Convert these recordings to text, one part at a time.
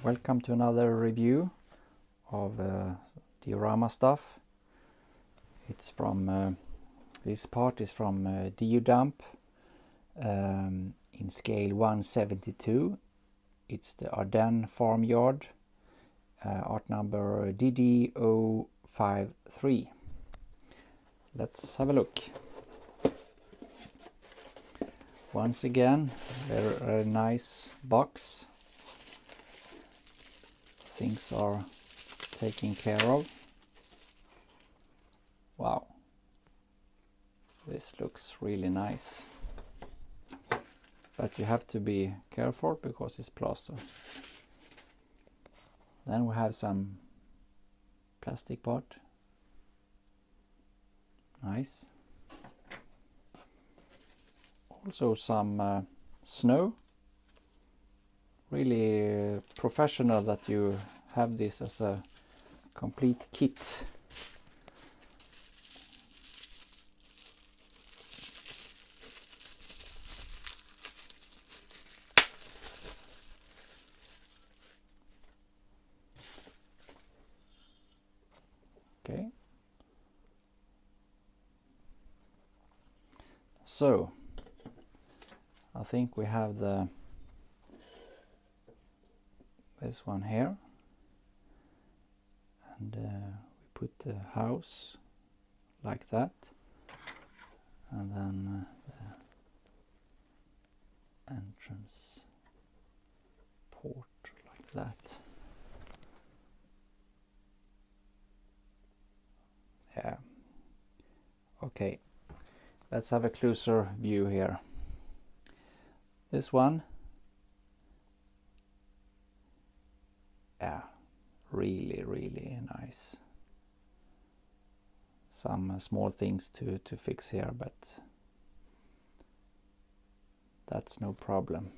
Welcome to another review of diorama stuff. It's from this part is from DioDump in scale 172. It's the Ardennes farmyard, art number DD053. Let's have a look. Once again, very nice box. Things are taken care of. Wow, this looks really nice, but you have to be careful because it's plaster. Then we have some plastic part. Nice. Also some snow. Really professional that you have this as a complete kit. Okay. So I think we have this one here, and we put the house like that, and then the entrance port like that. Yeah. Okay, let's have a closer view here. This one, yeah, really nice. Some small things to fix here, but that's no problem.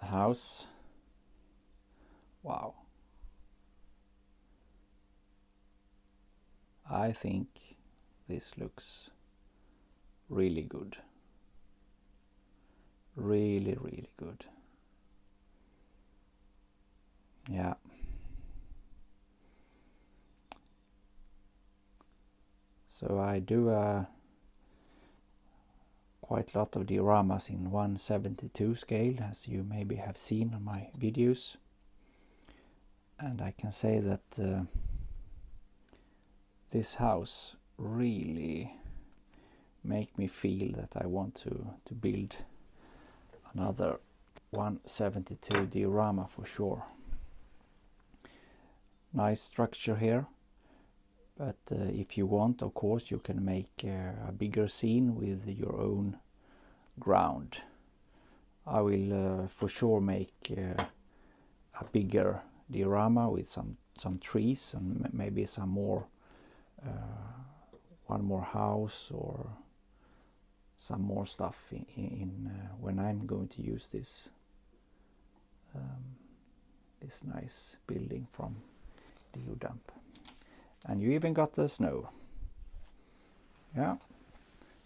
The house, wow. I think this looks really good. Really good. Yeah. So I do quite a lot of dioramas in 172 scale, as you maybe have seen on my videos. And I can say that this house really make me feel that I want to build another 172 diorama for sure. Nice structure here, but if you want, of course, you can make a bigger scene with your own ground. I will for sure make a bigger diorama with some trees and maybe some more, one more house or some more stuff in when I'm going to use this this nice building from DioDump. And you even got the snow. Yeah,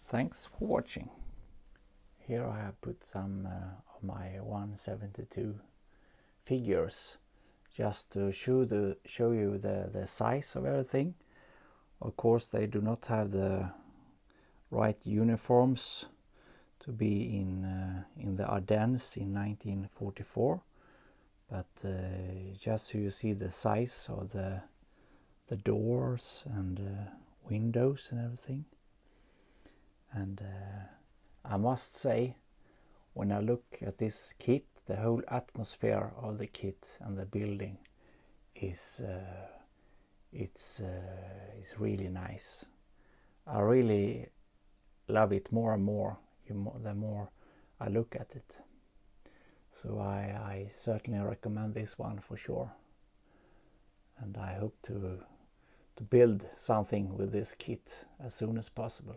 thanks for watching. Here I have put some of my 172 figures just to show you the size of everything. Of course, they do not have the right uniforms to be in the Ardennes in 1944, but just so you see the size of the doors and windows and everything. And I must say, when I look at this kit, the whole atmosphere of the kit and the building is it's really nice. I really love it more and more the more I look at it. So I certainly recommend this one for sure, and I hope to build something with this kit as soon as possible.